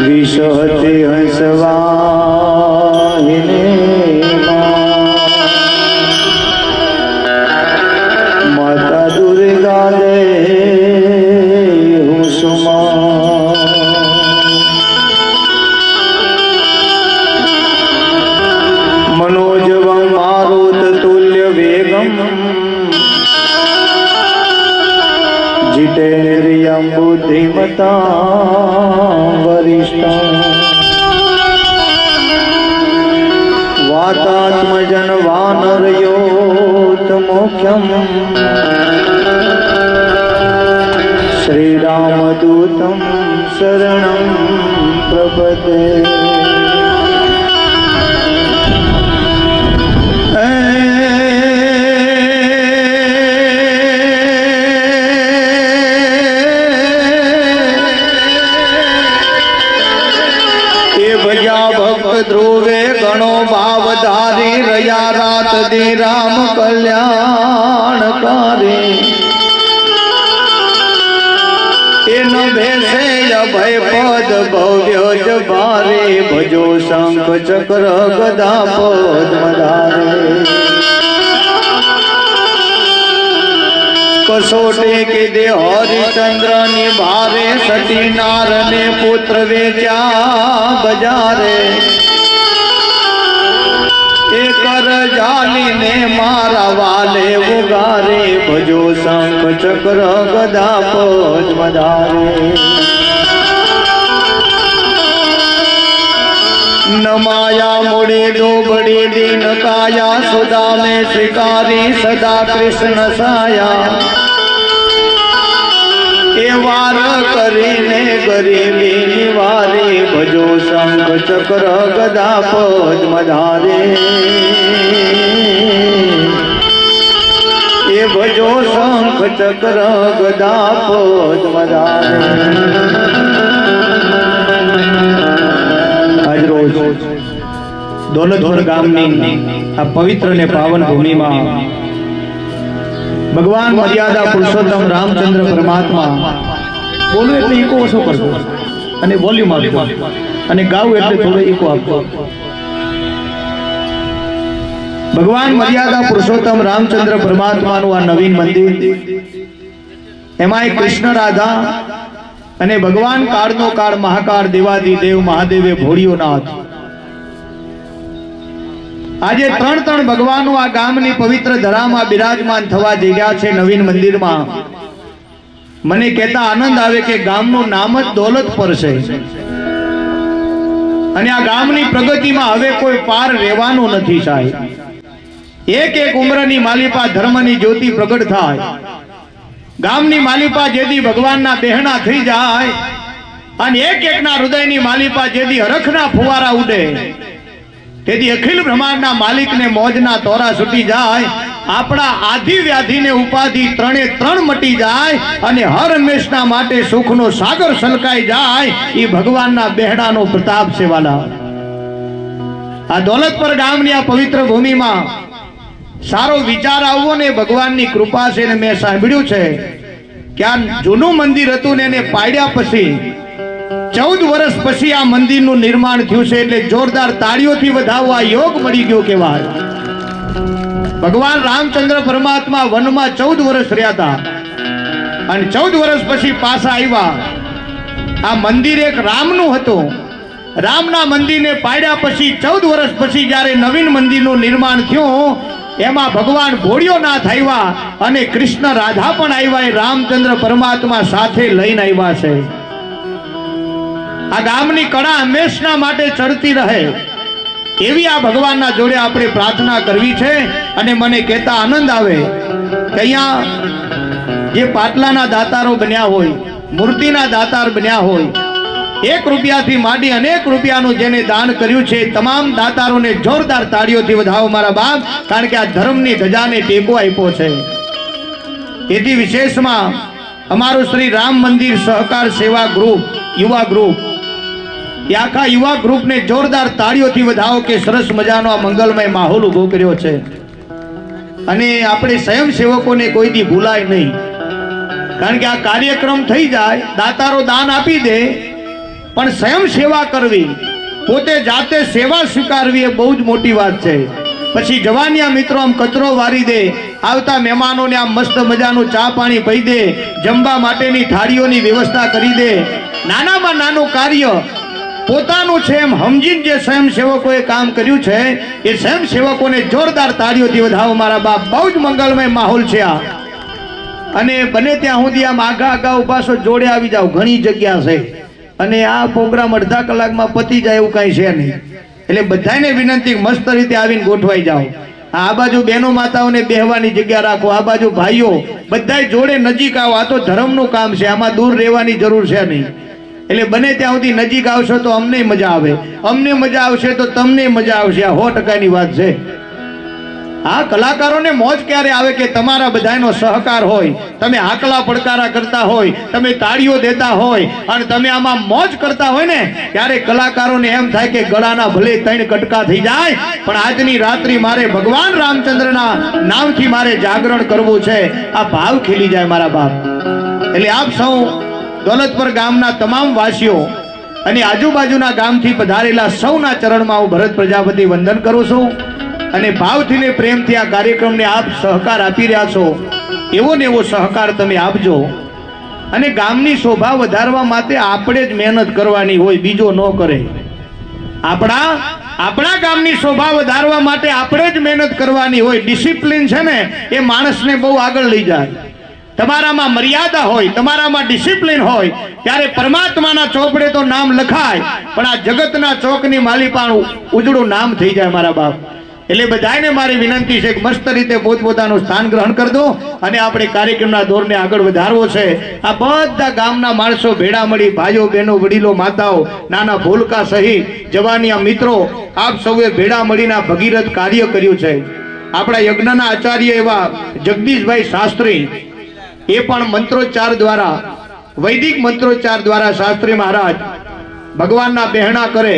વિષહતે હંસવાહિને માતા દુર્ગા દે હુસુમા મનોજવમ મારુત તુલ્ય વેગમ जितेन्द्रियं बुद्धिमतां वरिष्ठं वातात्मजन वानरयोतमुख्यं श्रीरामदूतं शरणं प्रपद्ये। ध्रुवे गणो भावधारी रया रात दे राम कल्याणकारी इन भेषे अभय पद भव्य जबारे भजो शंख चक्र गदा पद्मधारे कसोटे के दे हरिचंद्र निभारे सती नार ने पुत्र वेचा बजारे कर जाली ने मारा वाले उगारे भजो शंख चक्र गदा पद्मधारे न माया मुड़ी दो बड़ी दीन काया सुधा में शिकारी सदा कृष्ण साया ए वार करीने गरीबी निवारे भजो शंख चक्र गदा पद्मधारे ए भजो शंख चक्र गदा पद्मधारे। आज रोज दौलतपुर गामनी आ पवित्र ने पावन भूमि में भगवान मर्यादा पुरुषोत्तम रामचंद्र परमात्मा बोलो એટલે ઈકો ઓછો કરજો અને વોલ્યુમ આપજો અને ગાવ એટલે થોડો ઈકો આપજો। ભગવાન મર્યાદા પુરુષોત્તમ રામચંદ્ર પરમાત્માનું આ નવીન મંદિર એમાં કૃષ્ણ રાધા અને ભગવાન કાળનો કાળ મહાકાળ દેવાદિદેવ મહાદેવે ભોળિયો નાથ આજે ત્રણ ભગવાનો આ ગામની પવિત્ર ધરામાં બિરાજમાન થવા જઈ રહ્યા છે નવીન મંદિરમાં। મને કહેતા આનંદ આવે કે ગામનું નામ જ દોલતપર છે અને આ ગામની પ્રગતિમાં હવે કોઈ પાર રહેવાનું નથી સાહેબ। એક એક ઉંમરની માલિપા ધર્મની જ્યોતિ પ્રગટ થાય। ગામની માલિપા જેદી ભગવાનના બેહણા થઈ જાય અને એક એકના હૃદયની માલિપા જેદી હરખના ફુવારા ઉડે તેથી અખિલ બ્રહ્માંડના માલિકને મોજના તોરા છૂટી જાય। આપણા આધિ વ્યાધિને ઉપાધિ ત્રણે ત્રણ મટી જાય અને હર હંમેશના માટે સુખનો સાગર છલકાઈ જાય। એ ભગવાનના બેહડાનો પ્રતાપ છે વાલા। આ દોલતપર ગામની આ પવિત્ર ભૂમિમાં સારો વિચાર આવવો ને ભગવાનની કૃપા છે ને મેં સાંભળ્યું છે કે આ જૂનું મંદિર હતું ને એને પાડ્યા પછી 14 વર્ષ પછી આ મંદિરનું નિર્માણ થયું છે એટલે જોરદાર તાળીઓથી વધાવવા યોગ મળી ગયો કહેવાય। ભગવાન રામચંદ્ર પરમાત્મા વનમાં 14 વર્ષ રહ્યા હતા અને 14 વર્ષ પછી પાછા આવ્યા। આ મંદિર એક રામનું હતું। રામના મંદિરને પાડ્યા પછી 14 વર્ષ પછી જ્યારે નવીન મંદિરનું નિર્માણ થયું એમાં ભગવાન ભોળિયોનાથ આવ્યા અને કૃષ્ણ રાધા પણ આવ્યા। રામચંદ્ર પરમાત્મા સાથે લઈને આવ્યા છે। આ ગામની કળા હંમેશના માટે ચડતી રહે એવી આ ભગવાનના જોડે આપણે પ્રાર્થના કરવી છે। અને મને કહેતા આનંદ આવે કે અહીંયા જે પાટલાના દાતારો બન્યા હોય મૂર્તિના દાતાર બન્યા હોય 1 રૂપિયાથી માંડી અનેક રૂપિયાનું જેને દાન કર્યું છે તમામ દાતારોને જોરદાર તાળીઓથી વધાવો મારા બાપ। કારણ કે આ ધર્મની ધજાને ટેકો આપ્યો છે। એથી વિશેષમાં અમારું શ્રી રામ મંદિર સહકાર સેવા ગ્રુપ યુવા ગ્રુપ એ આખા યુવા ગ્રુપને જોરદાર તાળીઓથી વધાવો કે સરસ મજાનો આ મંગલમય માહોલ ઉભો કર્યો છે। અને આપણે સ્વયંસેવકોને કોઈ દી ભૂલાય નહીં। કારણ કે આ કાર્યક્રમ થઈ જાય, દાતારો દાન આપી દે, પણ સ્વયં સેવા કરવી, પોતે જાતે સેવા સ્વીકારવી એ બહુ જ મોટી વાત છે. પછી જવાનિયા મિત્રો આમ કચરો વારી દે, આવતા મહેમાનોને આમ મસ્ત મજાનું ચા પાણી પી દે, જમવા માટેની થાળીઓની વ્યવસ્થા કરી દે. નાનામાં નાનું કાર્ય પોતાનું છે એમ સમજીને જે સ્વયંસેવકોએ કામ કર્યું છે એ સ્વયંસેવકોને જોરદાર તાળીઓથી વધાવો મારા બાપ. બહુ જ મંગલમય માહોલ છે આ. અને બને ત્યાં સુધી આમ આગા આગા ઉભા છો, જોડે આવી જાવ, ઘણી જગ્યા છે. અને આ પ્રોગ્રામ અડધા કલાકમાં પતી જાય એવું કાંઈ છે નહીં. એટલે બધાને વિનંતી, મસ્ત રીતે આવીને ગોઠવાઈ જાઓ. આ બાજુ બહેનો માતાઓને બેહવાની જગ્યા રાખો, આ બાજુ ભાઈઓ બધાય જોડે નજીક આવો. આ તો ધર્મનું કામ છે, આમાં દૂર રહેવાની જરૂર છે નહીં. એટલે બને ત્યાં સુધી નજીક આવશો તો અમને મજા આવે, અમને મજા આવશે તો તમને મજા આવશે. આ 100%ની વાત છે. આ કલાકારોને મોજ ક્યારે આવે કે તમારા બધાનો સહકાર હોય, તમે હાકલા પડકારા કરતા હોય, તમે તાળીઓ દેતા હોય અને તમે આમાં મોજ કરતા હોય ને, ત્યારે કલાકારોને એમ થાય કે ગળાના ભલે 3 કટકા થઈ જાય, પણ આજની રાત્રિ મારે ભગવાન રામચંદ્રના નામથી મારે જાગરણ કરવું છે. આ ભાવ ખીલી જાય મારા બાપ. એટલે આપ સૌ દોલતપર ગામના તમામ વાસીઓ અને આજુબાજુના ગામથી પધારેલા સૌના ચરણમાં હું ભરત પ્રજાપતિ વંદન કરું છું. અને ભાવથી ને પ્રેમથી આ કાર્યક્રમને આપ સહકાર આપી રહ્યા છો, એવો ને એવો સહકાર તમે આપજો. અને ગામની શોભા વધારવા માટે આપણે જ મહેનત કરવાની હોય, બીજો ન કરે. આપણા ગામની શોભા વધારવા માટે આપણે જ મહેનત કરવાની હોય. ડિસિપ્લિન છે ને એ માણસને બહુ આગળ લઈ જાય. તમારામાં મર્યાદા હોય, તમારામાં ડિસિપ્લિન હોય, ત્યારે પરમાત્માના ચોપડે તો નામ લખાય, પણ આ જગતના ચોકની માલિપાનું ઉજળું નામ થઈ જાય મારા બાપ. એટલે બધાને મારી વિનંતી છે કે મસ્ત રીતે પોતપોતાનું સ્થાન ગ્રહણ કરી દો અને આપણે કાર્યક્રમના દોરને આગળ વધારવો છે. આ બધા ગામના માણસો ભેળા મળી, ભાઈઓ બહેનો વડીલો માતાઓ નાના ભૂલકા સહિત જવાનિયા મિત્રો આપ સૌએ ભેળા મળીને ભગીરથ કાર્ય કર્યું છે. આપણા યજ્ઞના આચાર્ય એવા જગદીશભાઈ શાસ્ત્રી એ પણ મંત્રોચ્ચાર દ્વારા, વૈદિક મંત્રોચ્ચાર દ્વારા શાસ્ત્રી મહારાજ ભગવાનના બહેણા કરે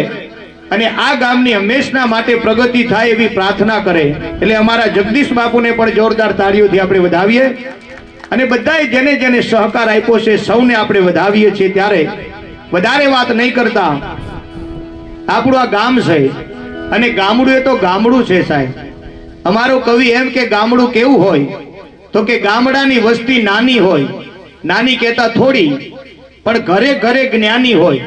અને આ ગામની હંમેશના માટે પ્રગતિ થાય એવી પ્રાર્થના કરે. એટલે અમારા જગદીશ બાપુને પણ જોરદાર તાળીઓથી આપણે વધાવીએ અને બધાએ જેને જેને સહકાર આપ્યો છે સૌને આપણે વધાવીએ છીએ. ત્યારે વધારે વાત નહીં કરતા, આપણું આ ગામ છે અને ગામડું એ તો ગામડું છે સાહેબ. અમારો કવિ એમ કે ગામડું કેવું હોય તો કે ગામડાની વસ્તી નાની હોય, નાની કહેતા થોડી, પણ ઘરે ઘરે જ્ઞાની હોય,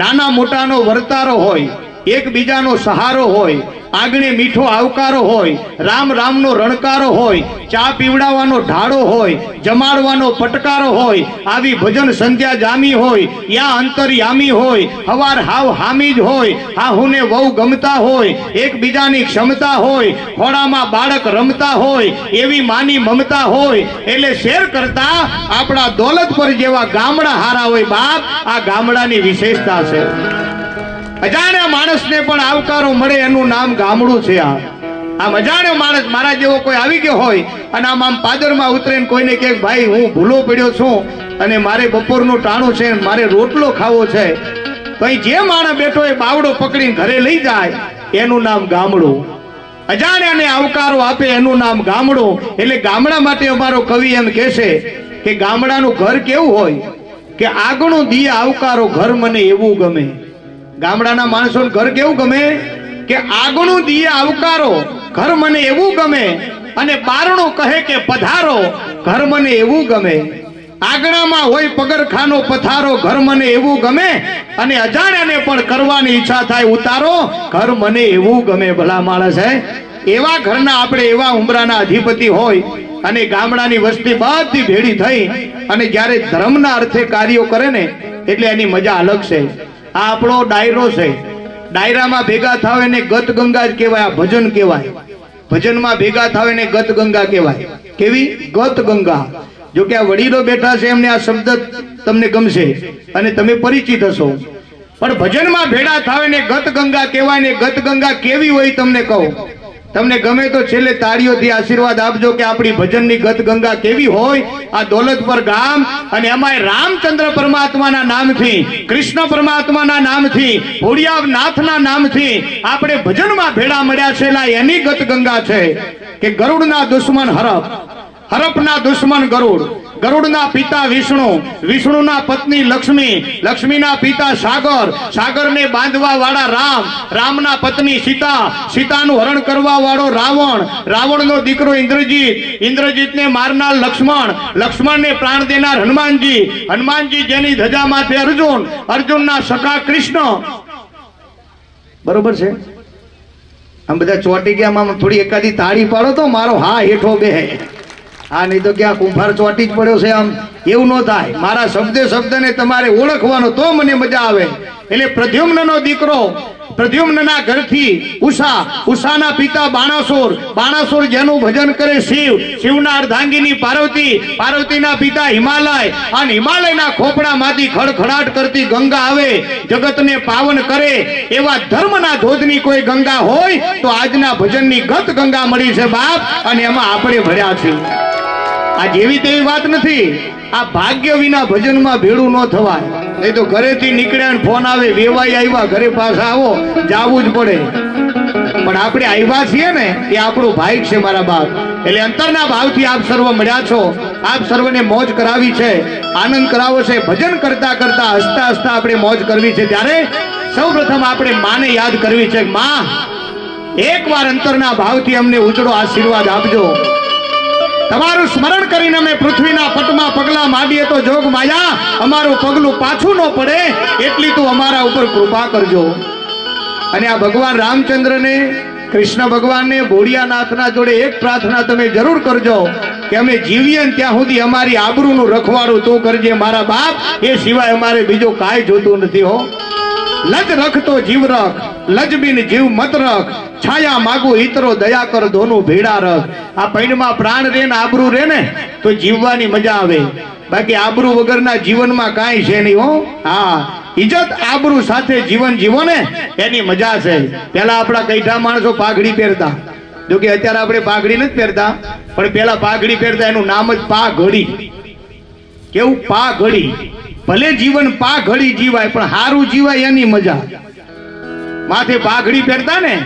નાના મોટાનો વર્તારો હોય, એકબીજાનો સહારો હોય, આગણે મીઠો આવકારો હોય, રામ રામનો રણકારો હોય, ચા પીવડાવવાનો ઢાળો હોય, જમાડવાનો પટકારો હોય, આવી ભજન સંધ્યા જામી હોય, યા અંતરયામી હોય, હવાર હાવ હામી જ હોય, હાહુને વહુ ગમતા હોય, એકબીજાની ક્ષમતા હોય, ખોડામાં બાળક રમતા હોય, એવી માની મમતા હોય. એટલે શેર કરતા આપણા દોલતપર જેવા ગામડા હારા હોય બાપ. આ ગામડાની વિશેષતા છે. અજાણ્યા માણસને પણ આવકારો મળે એનું નામ ગામડું છે. આમ અજાણ્યો માણસ મારા જેવો કોઈ આવી ગયો હોય અને આમ પાદરમાં ઉતરીને કોઈને કહે ભાઈ હું ભૂલો પડ્યો છું અને મારે બપોરનું ટાણું છે, મારે રોટલો ખાવો છે, તો અહીં જે માણસ બેઠો એ બાવડો પકડીને ઘરે લઈ જાય એનું નામ ગામડું. અજાણ્યાને આવકારો આપે એનું નામ ગામડું. એટલે ગામડા માટે અમારો કવિ એમ કહેશે કે ગામડાનું ઘર કેવું હોય કે આગણું દીએ આવકારો ઘર મને એવું ગમે. ગામડાના માણસોનું ઘર કેવું ગમે કે આગણું દીએ આવકારો ઘર મને એવું ગમે, અને બારણું કહે કે પધારો ઘર મને એવું ગમે. આગણામાં હોય પગરખાનો પથારો ઘર મને એવું ગમે, અને અજાણ્યાને પણ કરવાની ઈચ્છા થાય ઉતારો ઘર મને એવું ગમે. ભલા માણસ હે એવા ઘરના આપણે એવા ઉમરાના અધિપતિ હોય અને ગામડાની વસ્તી બધી ભેળી થઈ અને જ્યારે ધર્મના અર્થે કાર્યો કરે ને એટલે એની મજા અલગ છે. આ આપણો ડાયરો છે. ડાયરામાં ભેગા થાવ એને ગત ગંગા જ કહેવાય. આ ભજન કહેવાય. ભજનમાં ભેગા થાવ એને ગત ગંગા કહેવાય. કેવી ગત ગંગા? જો કે આ વડીલો બેઠા છે એમને આ શબ્દ તમને ગમશે અને તમે પરિચિત હશો, પણ ભજનમાં ભેગા થાવ એને ગત ગંગા કહેવાય. ને ગત ગંગા કેવી હોય તમને કહું. તમને ગમે તો છેલ્લે તાળીઓથી આશીર્વાદ આપજો કે આપણી ભજનની ગત ગંગા કેવી હોય. આ દોલતપર ગામ અને એમાંય રામચંદ્ર પરમાત્માના નામથી, કૃષ્ણ પરમાત્માના નામથી, ભોળિયાનાથના નામથી આપણે ભજનમાં ભેળા મળ્યા છે. એની ગત ગંગા છે કે ગરુડના દુશ્મન હરપ, હરપના દુશ્મન ગરુડ, ગરુડના પિતા વિષ્ણુ, વિષ્ણુના પત્ની લક્ષ્મી, લક્ષ્મીના પિતા સાગર, સાગરને બાંધવા વાળા રામ, રામના પત્ની સીતા, સીતાનું હરણ કરવા વાળો રાવણ, રાવણનો દીકરો ઇન્દ્રજીત, ઇન્દ્રજીતને મારનાર લક્ષ્મણ, લક્ષ્મણને પ્રાણ દેનાર હનુમાનજી, હનુમાનજી જેની ધજા માથે અર્જુન, અર્જુનના સખા કૃષ્ણ. બરોબર છે? આમ બધા ચોટી ગયા, આમ થોડી એકાદી તાળી પાડો તો મારો હા હેઠો બે. હા, નહીં તો ક્યાં કુંભાર ચોટી જ પડ્યો છે. આમ એવું ન થાય. મારા શબ્દને તમારે ઓળખવાનો તો મને મજા આવે. એટલે પ્રદ્યુમ્નનો દીકરો, પ્રદ્યુમ્નના ઘરથી ઉષા, ઉષાના પિતા બાણાસુર, બાણાસુર જેનું ભજન કરે શિવ, શિવના અર્ધાંગીની પાર્વતી, પાર્વતીના પિતા હિમાલય, અને હિમાલયના ખોપડામાંથી ખડખડાટ કરતી ગંગા આવે, જગતને પાવન કરે. એવા ધર્મના ધોધની કોઈ ગંગા હોય તો આજના ભજનની ગત ગંગા મળી છે બાપ, અને એમાં આપણે ભર્યા છે. આ જેવી તેવી વાત નથી. આ ભાગ્ય વિના ભજનમાં ભેળું ન થવાય. નહીં તો ઘરેથી નીકળ્યા ફોન આવે, વેવાઈ આવ્યા, ઘરે પાછા આવો, જાવું જ પડે. પણ આપણે આવ્યા છીએ ને એ આપણું ભાઈ છે મારા બાપ. એટલે અંતરના ભાવથી આપ સર્વ મળ્યા છો. આપ સર્વને મોજ કરાવી છે, આનંદ કરાવો છે. ભજન કરતા કરતા હસતા હસતા આપણે મોજ કરવી છે. ત્યારે સૌપ્રથમ આપણે માને યાદ કરવી છે. માં, એકવાર અંતરના ભાવથી અમને ઉજળો આશીર્વાદ આપજો. તમારું સ્મરણ કરીને અમે પૃથ્વીના પટમાં પગલા માંડીએ તો જોગ માયા અમારું પગલું પાછું ન પડે એટલી તું અમારા ઉપર કૃપા કરજો. અને આ ભગવાન રામચંદ્રને, કૃષ્ણ ભગવાનને, ભોળિયાનાથના જોડે એક પ્રાર્થના તમે જરૂર કરજો કે અમે જીવીએ ત્યાં સુધી અમારી આબરૂનું રખવાડું તો કરજે મારા બાપ. એ સિવાય અમારે બીજું કાંઈ જોતું નથી હો. લજ રખ તો જીવ રખ, લજબીન જીવ મત રખ, છાયા માગુ ઈતરો દયા કર ધોનું ભેડા રખ. આ પૈણમાં પ્રાણ રે ને આબરૂ રે ને તો જીવવાની મજા આવે. બાકી આબરૂ વગરના જીવનમાં કાંઈ છે નહીં હો. હા, ઇજ્જત આબરૂ સાથે જીવન જીવો ને એની મજા છે. પેલા આપણા કઈઠા માણસો પાઘડી પહેરતા, જો કે અત્યારે આપણે પાઘડી નથી પહેરતા, પણ પેલા પાઘડી પહેરતા. એનું નામ જ પાઘડી. કેવું? પાઘડી. ભલે જીવન પાઘડી જીવાય પણ હારું જીવાય એની મજા. માથે પાઘડી પહેરતા ને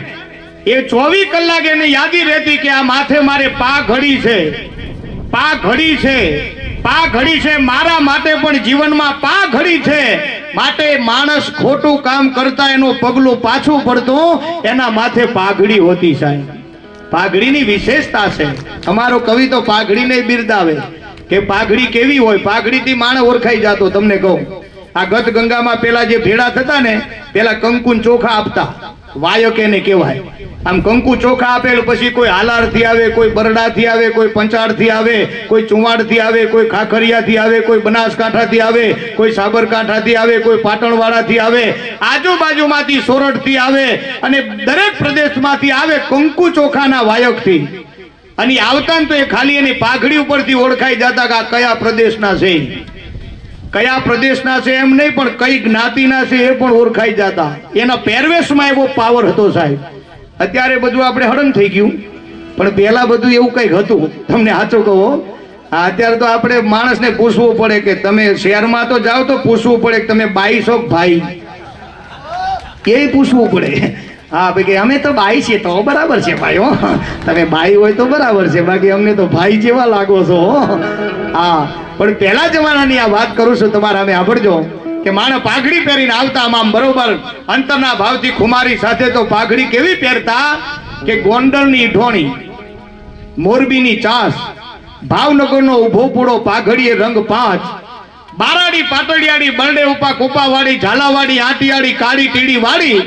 એ 24 કલાક એને યાદી રહેતી કે આ માથે મારે પાઘડી છે, પાઘડી છે, પાઘડી છે. મારા માટે પણ જીવનમાં પાઘડી છે. માટે માણસ ખોટું કામ કરતા એનું પગલું પાછું પડતું, એના માથે પાઘડી હોતી સાહેબ. પાઘડીની વિશેષતા છે. અમારો કવિ તો પાઘડીને બિરદાવે કે પાઘડી કેવી હોય. પાઘડીથી માણસ ઓળખાઈ જતો. તમને કહું, આ ગત ગંગામાં પેલા જે ભેળા થતા ને, પેલા કંકુન ચોખા આપતા, વાયક એને કહેવાય. આમ કંકુ ચોખા આપે પછી કોઈ હાલારથી આવે, કોઈ બરડાથી આવે, કોઈ પંચાળથી આવે, કોઈ ચુવાડથી આવે, કોઈ ખાખરિયાથી આવે, કોઈ બનાસકાંઠાથી આવે, કોઈ સાબરકાંઠાથી આવે, કોઈ પાટણવાડાથી આવે, આજુબાજુમાંથી સોરઠથી આવે, અને દરેક પ્રદેશમાંથી આવે કંકુ ચોખાના વાયકથી. અને આવતા તો એ ખાલી એની પાઘડી ઉપરથી ઓળખાઈ જતા કે આ કયા પ્રદેશના છે, કયા પ્રદેશના છે એમ નહીં, પણ કઈ જ્ઞાતિના છે એ પણ ઓળખાઈ જતા. એના પહેરવેશમાં એવો પાવર હતો સાહેબ. અત્યારે બધું આપણે હળન થઈ ગયું, પણ પહેલા બધું એવું કંઈક હતું. તમને સાચું કહો, અત્યારે તો આપણે માણસને પૂછવું પડે કે તમે શહેરમાં તો જાઓ તો પૂછવું પડે કે તમે બાઈ છો ભાઈ, એ પૂછવું પડે. હા ભાઈ, અમે તો બાઈ છીએ તો બરાબર છે ભાઈ. હો, તમે બાઈ હોય તો બરાબર છે, બાકી અમને તો ભાઈ જેવા લાગો છો. હા, પણ પહેલા જમાનાની આ વાત કરું છું, તમારે અમે સાંભળજો કે માણસ પાઘડી પહેરીને આવતા આમ બરોબર અંતરના ભાવથી ખુમારી સાથે. તો પાઘડી કેવી પહેરતા કે ગોંડલની ઈઠોણી, મોરબીની ચાસ, ભાવનગરનો ઉભો પૂડો પાઘડીએ રંગ 5, બારાડી પાટડિયાળી, બરડે ઉપા કોપાવાળી, ઝાલાવાડી આટિયાળી, કાળી ટીડી વાળી,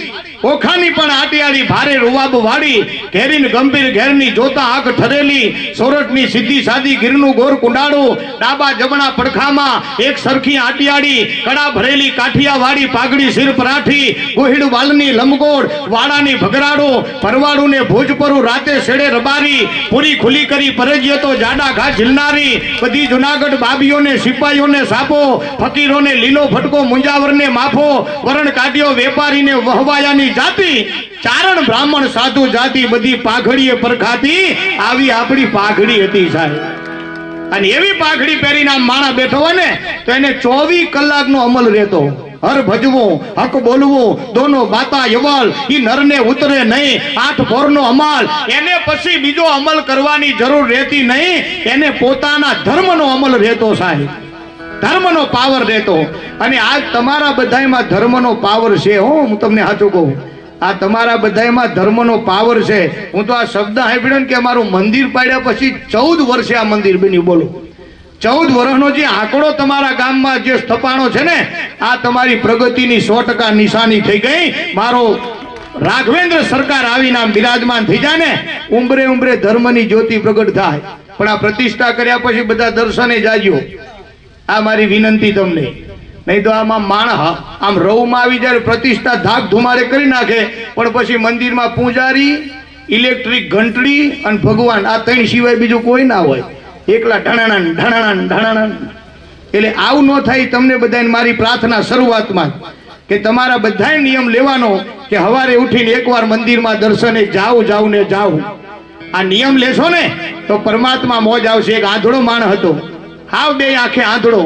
ઓખાની પણ આટિયાળી, ભારે રૂવાબ વાળી, ઘેરીન ગંભીર ઘેરની જોતા આંખ ઠરેલી, સોરઠની સીધી સાદી ગીરનું ગોર કુંડાળું, ડાબા જમણા પડખામાં એક સરખી આટિયાળી, કડા ભરેલી કાઠિયાવાડી પાઘડી સિર પરાઠી, ગોહિડ વાલની લંબગોળ, વાડાની ભગરાડું, પરવાડું ને ભોજપરું રાતે શેડે રબારી, પૂરી ખુલી કરી પરજિયતો જાડા ઘા ઝીલનારી, બધી જુનાગઢ બાબીઓને સિપાહીઓને સાપો, ફકીરોને લીલો ફટકો, મુંજાવરને માફો, વરણ કાઢ્યો વેપારીને વહવાયાની જાતિ, ચારણ બ્રાહ્મણ સાધુ જાતિ બધી પાઘડીએ પરખાતી. આવી આપણી પાઘડી હતી સાહેબ. અને એવી પાઘડી પહેરીને આમ માણા બેઠો હોય ને તો એને 24 કલાકનો અમલ રહેતો. હર ભજવું હક બોલવું દોનો બાતા યવલ ઈ નરને ઉતરે નહીં આઠ ભોરનો અમલ એને પછી બીજો અમલ કરવાની જરૂર રહેતી નહીં એને પોતાના ધર્મનો અમલ રહેતો સાહેબ ધર્મનો પાવર રહેતો અને આજ તમારા બધાયમાં ધર્મનો પાવર છે હો હું તમને સાચું કહું આ તમારા બધાયમાં ધર્મનો પાવર છે હું તો આ શબ્દ સાંભળ્યો કે અમારું મંદિર પાડ્યા પછી 14 વર્ષે આ મંદિર બન્યું બોલો 14 વર્ષનો જે આંકડો તમારા ગામમાં જે સ્થપાણો છે ને આ તમારી પ્રગતિની 100% નિશાની થઈ ગઈ મારો રાઘવેન્દ્ર સરકાર આવીને આમ બિરાજમાન થઈ જાય ને ઉંબરે ઉંબરે ધર્મની જ્યોતિ પ્રગટ થાય પણ આ પ્રતિષ્ઠા કર્યા પછી બધા દર્શને જાજો આ મારી વિનંતી તમને નહીં તો આમાં માણસ આમ રવમાં આવી જાય પ્રતિષ્ઠા ધાક ધુમાડે કરી નાખે પણ પછી મંદિરમાં પૂજારી ઇલેક્ટ્રિક ઘંટડી અને ભગવાન આ ત્રણ સિવાય બીજું કોઈ ના હોય એકલા ઢણાણન ઢણાણન ઢણાણન એટલે આવું ન થાય તમને બધાને મારી પ્રાર્થના શરૂઆતમાં કે તમારા બધાએ નિયમ લેવાનો કે સવારે ઉઠીને એકવાર મંદિરમાં દર્શને જાવ ને જાવ આ નિયમ લેશો ને તો પરમાત્મા મોજ આવશે એક આંધળો માણસ હતો હાવ બે આંખે આંધળો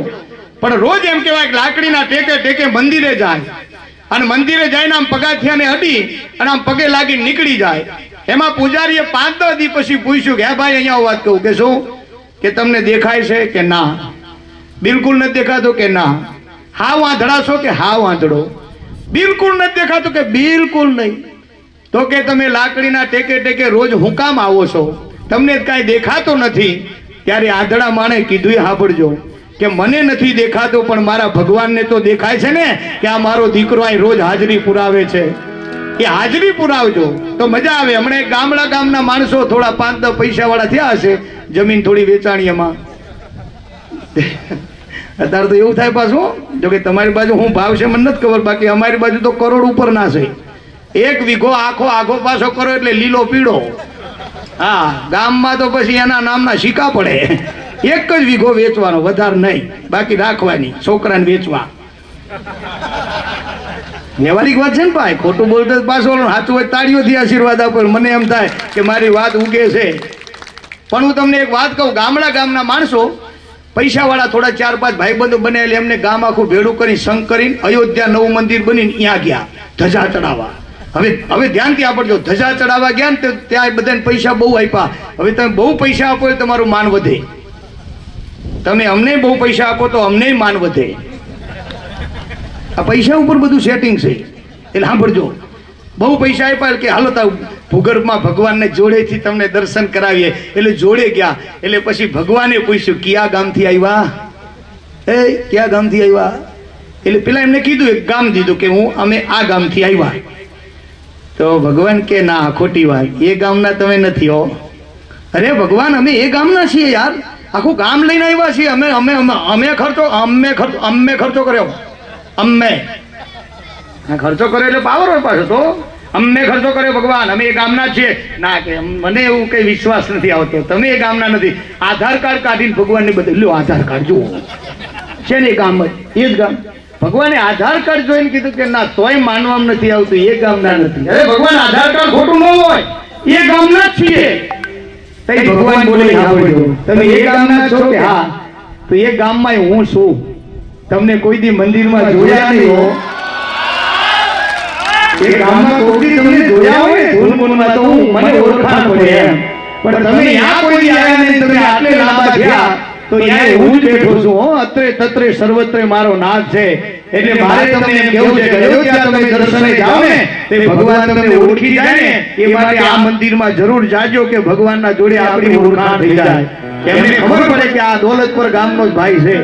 પણ રોજ એમ કહેવાય કે લાકડીના ટેકે ટેકે મંદિરે જાય અને મંદિરે જઈને આમ પગાથિયાને અડી અને આમ પગે લાગી નીકળી જાય એમાં પૂજારીએ 5-10 દી પછી પૂછ્યું કે હે ભાઈ અહીંયા વાત કહું કે શું કે તમને દેખાય છે કે ના બિલકુલ નથી દેખાતો કે ના હાવ આંધળા છો કે હાવ આંધળો બિલકુલ નથી દેખાતું કે બિલકુલ નહીં તો કે તમે લાકડીના ટેકે ટેકે રોજ હું કામ આવો છો તમને કાંઈ દેખાતું નથી ત્યારે આંધળા માણે કીધું સાંભળજો કે મને નથી દેખાતો પણ મારા ભગવાનને તો દેખાય છે ને કે આ મારો દીકરો અહીં રોજ હાજરી પુરાવે છે એ હાજરી પુરાવજો તો મજા આવે હમણાં ગામના માણસો થોડા 5-10 પૈસા વાળા થયા હશે જમીન થોડી વેચાણી એમાં અત્યારે તો એવું થાય પાછું જો કે તમારી બાજુ હું ભાવ છે મને નથી ખબર બાકી અમારી બાજુ તો કરોડ ઉપર ના છે 1 વીઘો આખો પાછો કરો એટલે લીલો પીળો હા ગામમાં તો પછી એના નામના સિક્કા પડે 1 જ વીઘો વેચવાનો વધારે નહીં બાકી રાખવાની છોકરાને વેચવા વ્યવહારિક વાત છે ને ભાઈ ખોટું બોલતો પાછો સાચું હોય તાળીઓથી આશીર્વાદ આપો મને એમ થાય કે મારી વાત ઉગે છે પણ હું તમને એક વાત કહું ગામના માણસો પૈસાવાળા થોડા 4-5 ભાઈબંધો બનેલી એમને ગામ આખું ભેડું કરી સંગ કરીને અયોધ્યા નવું મંદિર બનીને ત્યાં ગયા ધજા ચડાવવા હવે ધ્યાનથી આપજો ધજા ચડાવવા ગયા ને ત્યાં બધાને પૈસા બહુ આપ્યા હવે તમે બહુ પૈસા આપો એટલે તમારું માન વધે તમે અમને બહુ પૈસા આપો તો અમને માન વધે આ પૈસા ઉપર બધું સેટિંગ છે એટલે સાંભળજો બહુ પૈસા આપ્યા કે હાલો તા ભૂગર્ભમાં ભગવાનને જોડેથી તમને દર્શન કરાવીએ એટલે જોડે ગયા એટલે પછી ભગવાને પૂછ્યું કયા ગામથી આવ્યા કયા ગામથી આવ્યા એટલે પેલા એમને કીધું એક ગામ દીધું કે અમે આ ગામથી આવ્યા તો ભગવાન કે ના ખોટી વાત એ ગામના તમે નથી હો અરે ભગવાન અમે એ ગામના છીએ યાર આખું ગામ લઈને આવ્યા છીએ અમે ખર્ચો કર્યો અમે ખર્ચો કર્યો એટલે પાવર હોય પાછો તો અમે ખર્ચો કર્યો ભગવાન અમે એ ગામના છીએ ના કે મને એવું કઈ વિશ્વાસ નથી આવતો તમે એ ગામના નથી આધાર કાર્ડ કાઢીને ભગવાનને બદલ્યો આધાર કાર્ડ જુઓ છે ને એ ગામ જ એ જ ગામ ભગવાને આધાર કાર્ડ જોઈને કીધું કે ના તોય માનવામાં નથી આવતું એ ગામના નથી અરે ભગવાન આધાર કાર્ડ ખોટું ન હોય એ ગામના જ છીએ ભગવાન બોલે તમે એ ગામના છો કે હા તો એ ગામમાં હું છું તમને કોઈ દી મંદિરમાં જોયા નહીં હો એ ગામમાં કોઈ તમને જોયા હોય ને ધૂનમૂનમાં તો હું મને ઓળખાણ પડે એમ પણ તમે યા કોઈ દી આયા નહીં તમે આટલે લાંબા થયા તો યા હું જ બેઠો છું હો અત્રે તત્રે સર્વત્રે મારો નાથ છે એટલે મારે તમને એમ કહેવું છે કે ત્યાં તમે દર્શને જાઓ ને તે ભગવાન તમને ઓળખી જાય ને એ માટે આ મંદિરમાં જરૂર જાજો કે ભગવાનના જોડે આપણી ઓળખાણ થઈ જાય એમને ખબર પડે કે આ દોલતપુર ગામનો જ ભાઈ છે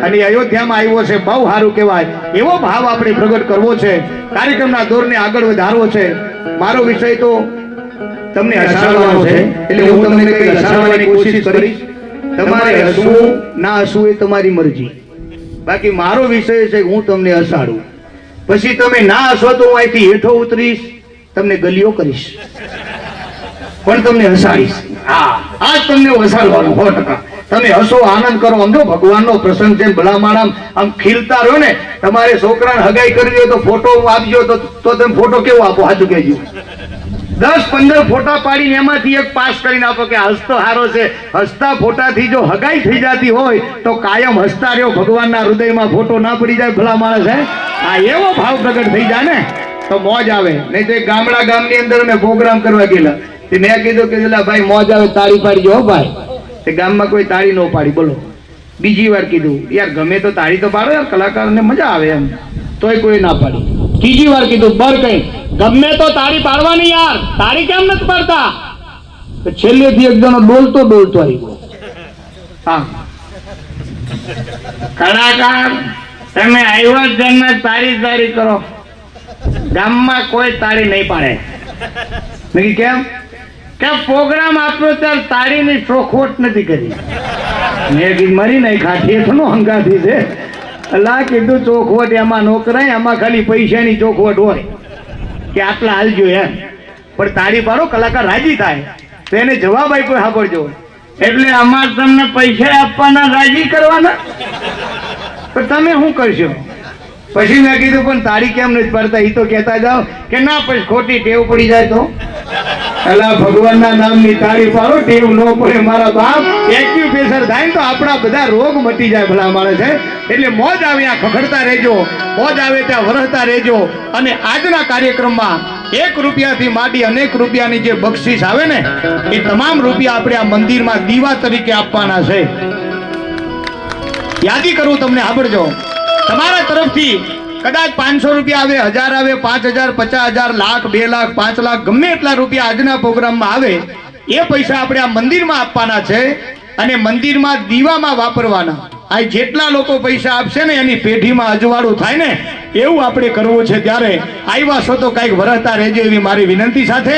અને અયોધ્યામાં આવ્યો છે બહુ સારું કહેવાય એવો ભાવ આપણે પ્રગટ કરવો છે કાર્યક્રમના દોરને આગળ વધારવો છે મારો વિષય તો તમને હસાડવાનો છે એટલે હું તમને કંઈ હસાડવાની કોશિશ કરીશ તમારે હસવું ના હસવું એ તમારી મરજી બાકી મારો વિષય છે કે હું તમને હસાડું પછી તમે ના હસો તો હું અહીંથી હેઠો ઉતરીશ તમને ગલીઓ કરીશ પણ તમને હસાડીશ હા આજ તમને હસાડવાનું 100%. તમે હસો આનંદ કરો સમજો ભગવાનનો પ્રસંગ છે ભલા માણસ આમ ખીલતા રહ્યો ને તમારે છોકરાને હગાઈ કરી દો તો ફોટો આપજો તો તમે ફોટો કેવો આપો સાચું કહેજો 10-15 ફોટા પાડીને એમાંથી એક પાસ કરીને આપો કે હસતો હારો છે હસતા ફોટાથી જો હગાઈ થઈ જતી હોય તો કાયમ હસતા રહ્યો ભગવાનના હૃદયમાં ફોટો ના પડી જાય ભલા માણસ હે આ એવો ભાવ પ્રગટ થઈ જાય ને તો મોજ આવે. નહીં તો એક ગામની અંદર મેં પ્રોગ્રામ કરવા ગયેલા, મેં કીધું કે ભાઈ મોજ આવે તાળી પાડજો હો ભાઈ. તે ગામમાં કોઈ તાળી ન પાડી. બોલો, બીજી વાર કીધું યાર ગમે તો તાળી તો પાડો યાર, કલાકારને મજા આવે એમ, તોય કોઈ ના પાડી. ત્રીજી વાર કીધું બર કઈ ગમે તો તાળી પાડવાની યાર, તાળી કેમ નથી પાડતા? છેલ્લેથી એક જણો ડોલતો આવી ગયો. હા, કલાકાર તમે આવ્યો જન્મ તાળી કરો, ગામમાં કોઈ તાળી નહીં પાડે. મેં કીધું કેમ? કે પ્રોગ્રામ આપ્યો ત્યારે તાળીની ચોખવટ નથી કરી. મેં કીધું મરી નહીં ખાધી નો હંગાથી છે. અલ્લાહ કીધું ચોખવટ એમાં નો કરાય, આમાં ખાલી પૈસાની ચોખવટ હોય કે આટલા હાલજો એમ, પણ તાળી પાડો કલાકાર રાજી થાય તો એને જવાબ આપ્યો સાંભળજો. એટલે અમારે તમને પૈસા આપવાના, રાજી કરવાના, તો તમે શું કરશો? પછી મેં કીધું પણ તાળી કેમ નથી પાડતા? એ તો કહેતા જાઓ કે ના પછી ખોટી ટેવ પડી જાય તો. અલા ભગવાનના નામની તાળી પાડો, ટેવ ન પડે મારા બાપ. એક્યુપ્રેશર થાય ને તો આપણા બધા રોગ મટી જાય ભલા માણસ છે. એટલે મોજ આવે ત્યાં ખખડતા રહેજો, મોજ આવે ત્યાં વરસતા રહેજો. અને આજના કાર્યક્રમમાં 1 રૂપિયાથી માંડી અનેક રૂપિયાની જે બક્ષિસ આવે ને એ તમામ રૂપિયા આપણે આ મંદિરમાં દીવા તરીકે આપવાના છે. યાદી કરું તમને, સાંભળજો. તમારા તરફથી કદાચ 500 રૂપિયા આવે, 1000 આવે, 5000, 50000, લાખ, 2 લાખ, 5 લાખ, ગમે એટલા રૂપિયા આજના પ્રોગ્રામમાં આવે એ પૈસા આપણે આ મંદિરમાં આપવાના છે અને મંદિરમાં દીવામાં વાપરવાના. આ જેટલા લોકો પૈસા આપશે ને એની પેઢીમાં અજવાળું થાય ને એવું આપણે કરવું છે. ત્યારે આવ્યા છો તો કઈક વરસતા રહેજો એવી મારી વિનંતી સાથે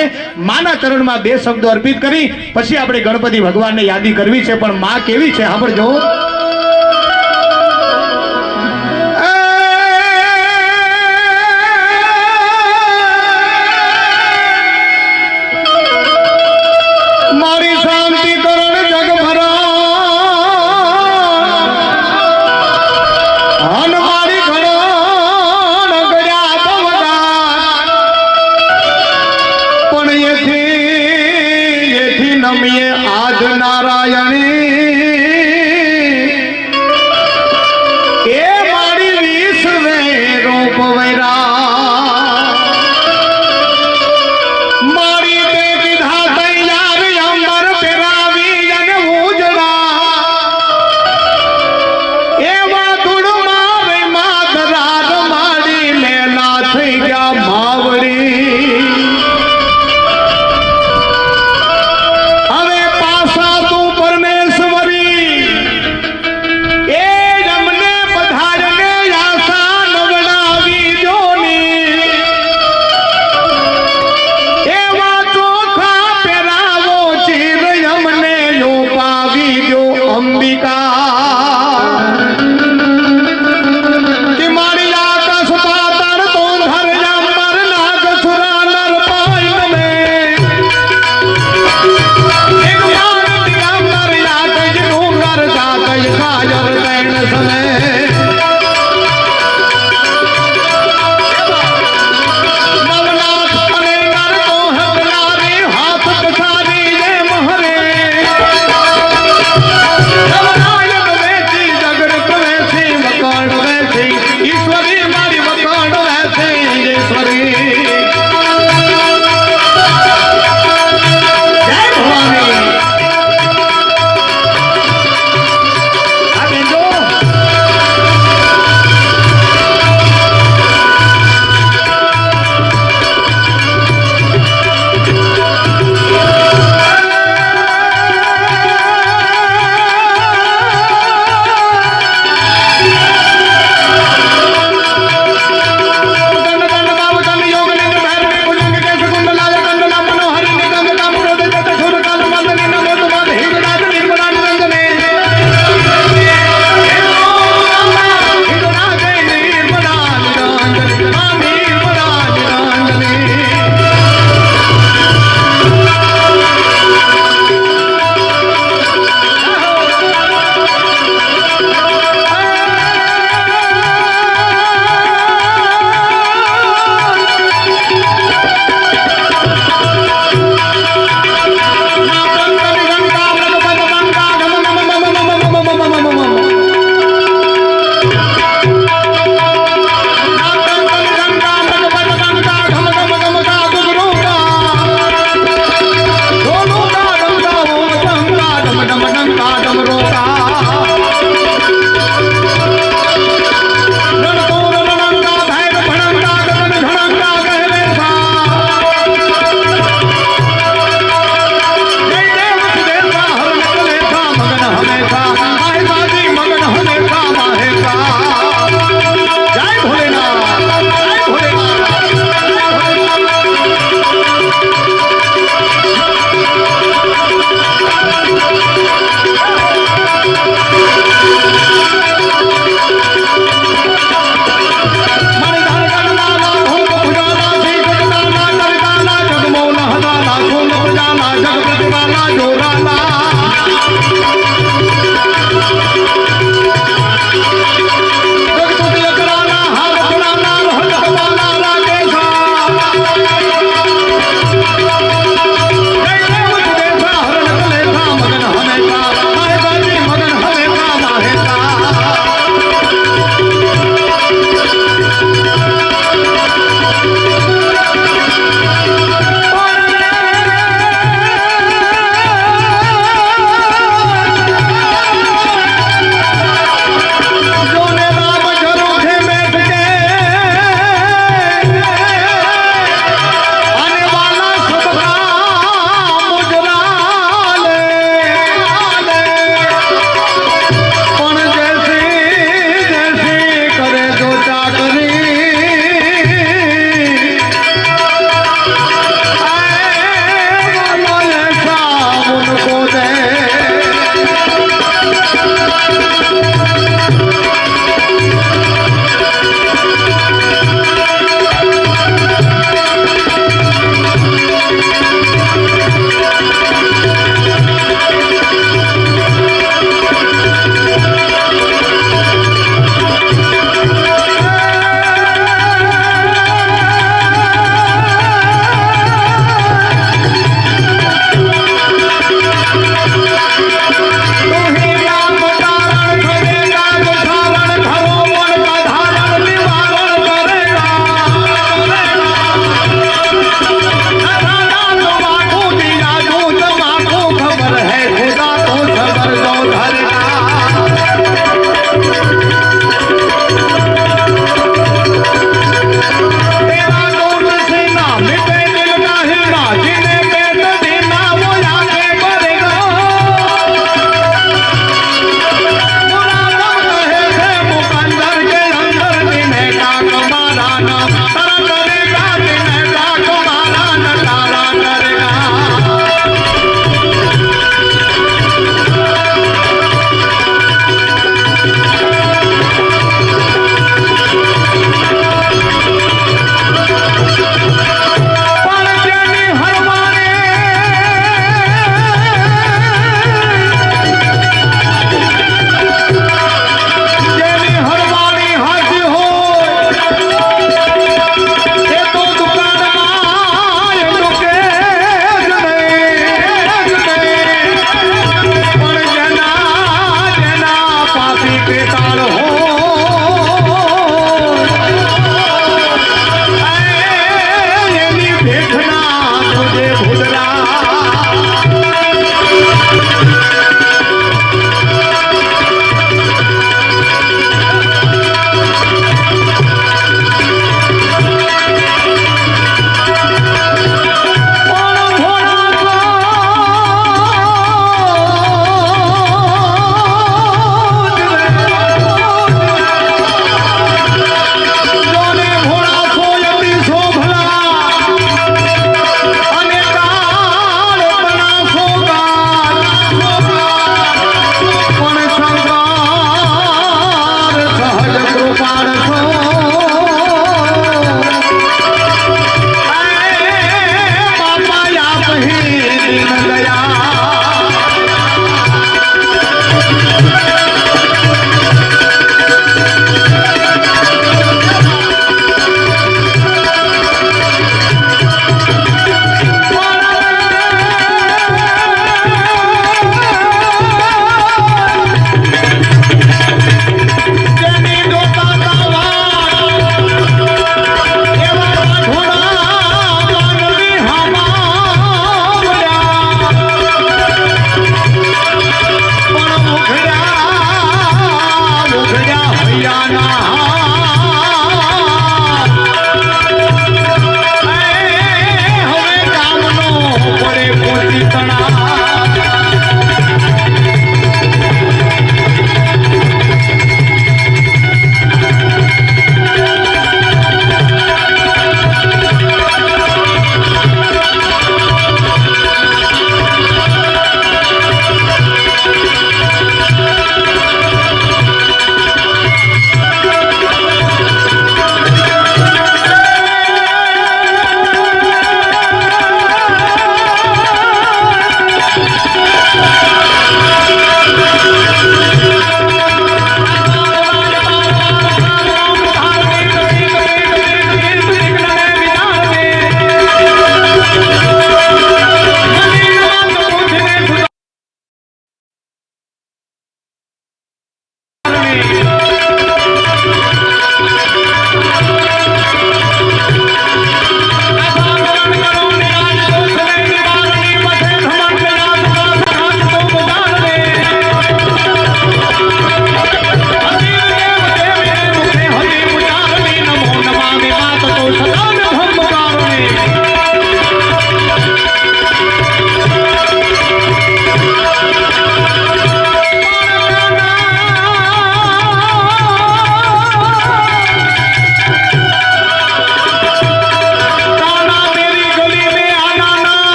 માના ચરણમાં 2 શબ્દો અર્પિત કરી પછી આપણે ગણપતિ ભગવાનને યાદી કરવી છે. પણ માં કેવી છે સાંભળજો.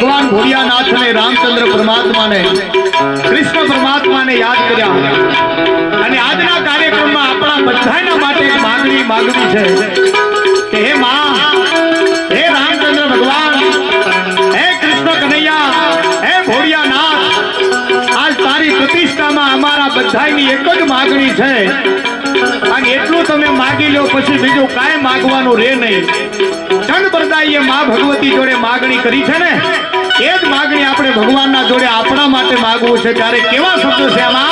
ભગવાન ભોળિયાનાથને રામચંદ્ર પરમાત્માને કૃષ્ણ પરમાત્માને યાદ કર્યા અને આજના કાર્યક્રમમાં આપણા બધાના માટે એક માંગણી છે કે હે માં, હે રામચંદ્ર ભગવાન, હે કૃષ્ણ કનૈયા, હે ભોળિયાનાથ, આજ તારી પ્રતિષ્ઠામાં અમારા બધાની એક જ માંગણી છે અને એટલું તમે માગી લો, પછી બીજું કાંઈ માગવાનું રહે નહીં. ચંદ બરદાઈએ માં ભગવતી જોડે માગણી કરી છે ને, એ જ માગણી આપણે ભગવાનના જોડે આપણા માટે માગવું છે. ત્યારે કેવા શબ્દો છે આમાં?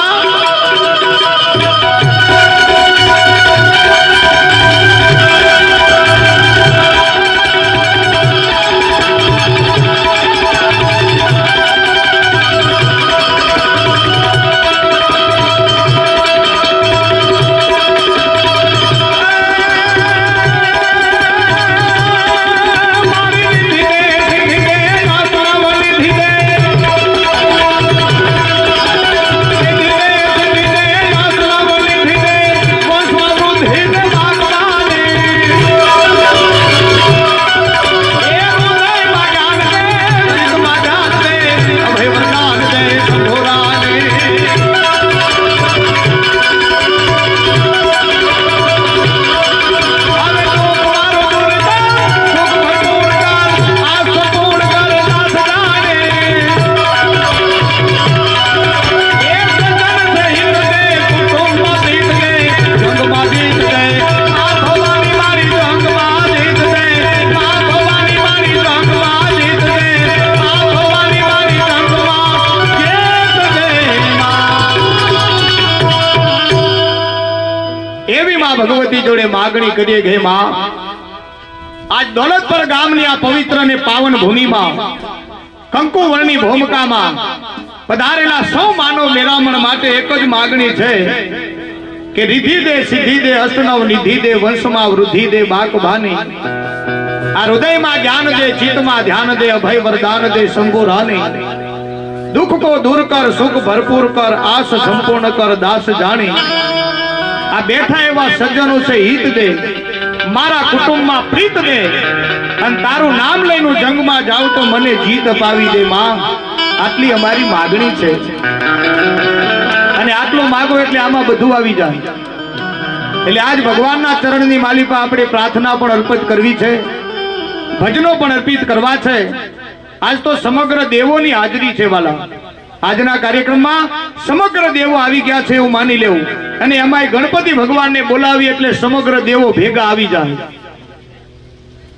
ભગવતી જોડે માગણી કરીએ કે માં, આજ દોલતપર ગામની આ પવિત્ર અને પાવન ભૂમિમાં કંકુ વર્ણની ભૂમિકામાં પધારેલા સૌ માનવ મેળામણ માટે એક જ માગણી છે કે રિધિ દે, સિદ્ધિ દે, અષ્ટનવ નિધિ દે, વંશમાં વૃદ્ધિ દે, બાક ભાની. આ હૃદયમાં જ્ઞાન દે, ચિત્તમાં ધ્યાન દે, અભય વરદાન દે, શંભુ રાની. દુઃખ કો દૂર કર, સુખ ભરપૂર કર, આસ સંપૂર્ણ કર, દાસ જાણી. આ બેઠા એવા સજ્જનો છે હિત દે, મારા કુટુંબમાં પ્રીત દે, અને તારું નામ લઈને જંગમાં જાવ તો મને જીત અપાવી દે માં. આટલી અમારી માગણી છે અને આટલું માગો એટલે આમાં બધું આવી જાય. એટલે આજ ભગવાનના ચરણની માલિકા આપણે પ્રાર્થના પણ અર્પિત કરવી છે, ભજનો પણ અર્પિત કરવા છે. આજ તો સમગ્ર દેવોની હાજરી છે વાલા. આજના કાર્યક્રમમાં સમગ્ર દેવો આવી ગયા છે એવું માની લેવું, અને એમાંય ગણપતિ ભગવાનને બોલાવી એટલે સમગ્ર દેવો ભેગા આવી જાય.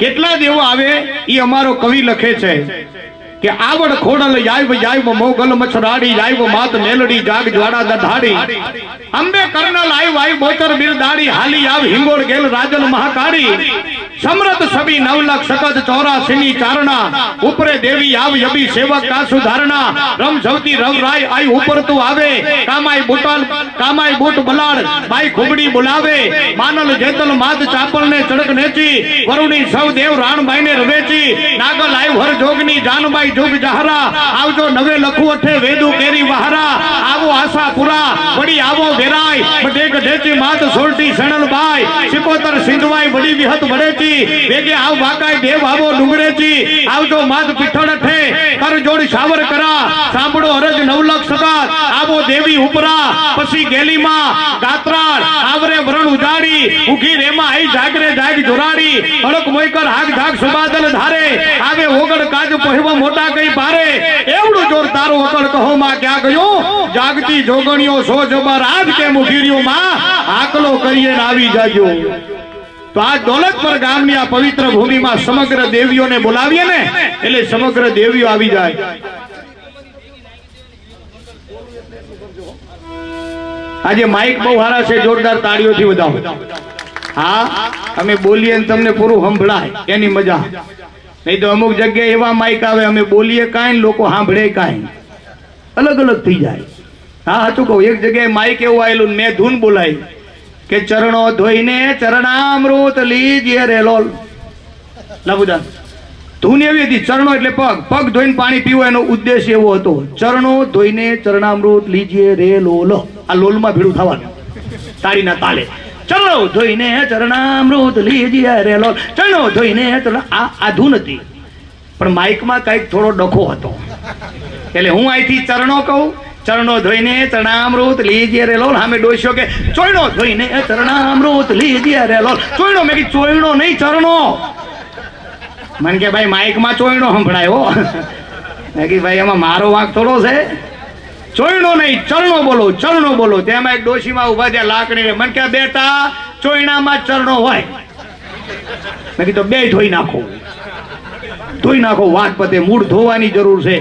કેટલા દેવો આવે એ અમારો કવિ લખે છે કે આવડ ખોડલ જાયવ જાયવ મોગલ મછરાડી જાયવ માત મેલડી જાગ જ્વાળા દધાડી અંબે કર્નલ આય વાય બોતર બિરદાડી હાલી આવ હિંગોળ ગેલ રાજન મહાકાળી સમરત સબી 9 લાખ સકત 84 ચારણા ઉપરે દેવી આવ યબી સેવક કા સુધારણા રમ જવતી રવ રાય આય ઉપર તું આવે કામાય બૂટ બલાડ બાઈ ખુબડી બોલાવે માનલ જેતલ માત ચાપલ ને ચડક નેચી વરુણી સૌ દેવ રાણબાઈ ને રવેચી નાગલ આય હર જોગની જાનબાઈ જોગ જહરા આવજો નવે લખુ અઠે વેદુ કેરી વહારા આવો આશાપુરા વડી આવો વેરાય બટેક ઢેચી માત સોલટી સણલબાઈ સિકોતર સિંધવાઈ વડી વિહત વડેચી વેગે આવ વાકાય દેવ આવો ડુંગરેચી આવજો માત પીઠળ અઠે કર જોડ શાવર કરા સાંભળો અરજ 9 લાખ સગાત આવો દેવી ઉપરા પછી ગેલીમાં ગાત્રાળ આવરે વરણ ઉજાડી ઉઘી રેમાં આઈ જાગરે જાગ જોરાડી અળક મોયકર હાગ ધાગ સુબાદલ ધારે આવે ઓગળ કાજ પહેવા મોટા કઈ ભારે એવડું જોર તારો વકળ કહો માં ક્યાં ગયો જાગતી જોગણીઓ સો જબર આજ કે મુગીરીઓ માં આકલો કરીએ ને આવી જાજો. તો આ દોલતપર ગામની આ પવિત્ર ભૂમિમાં સમગ્ર દેવીઓને બોલાવીએ ને એટલે સમગ્ર દેવીઓ આવી જાય. આજે માઇક બહુ સારા છે, જોરદાર તાળીઓથી વધાવો. હા, અમે બોલીએ ને તમને પૂરું સંભળાય એની મજા. નહીં તો અમુક જગ્યાએ એવા માઇક આવે અમે બોલીએ કાંઈ લોકો સાંભળે કાંઈ, અલગ અલગ થઈ જાય. હા સાચું કહું, એક જગ્યાએ માઇક એવું આવેલું મેં ધૂન બોલાવી કે ચરણો ધોઈને ચરણામૃત લીજીએ રે લોલ. લાબુદાન ધૂન એવી હતી, ચરણો એટલે પગ, પગ ધોઈને પાણી પીવો એનો ઉદ્દેશ એવો હતો. ચરણો ધોઈને ચરણામૃત લીજીએ રે લોલ. આ લોલમાં ભેળું થવાનું તાળીના તાલે. ચરણો ધોઈને ચરણામૃત લીજીએ રે લોલ, ચરણો ધોઈને આ ધૂન હતી. પણ માઇકમાં કંઈક થોડો ડખો હતો. એટલે હું અહીંથી ચરણો કહું, ચરણો ધોઈને ચરણામૃત લીજે રે લોલ. સામે ડોસ્યો કે ચોયણો ધોઈને ચરણામૃત લીજે રે લોલ. ચોયણો, મેં કીધું ચોયણો નહીં, ચરણો. મને કે ભાઈ માઇકમાં ચોયણો સંભળાય હો. મેં કીધું ભાઈ એમાં મારો વાંક થોડો છે. ચોયણો નહીં, ચરણો બોલો, ચરણો બોલો. તેમાં એક ડોશીમાં ઉભા થયા લાકડીને. મને કે બેટા ચોયણામાં ચરણો હોય. મેં કીધું બે ધોઈ નાખો, ધોઈ નાખો, વાત પતે. મૂળ ધોવાની જરૂર છે.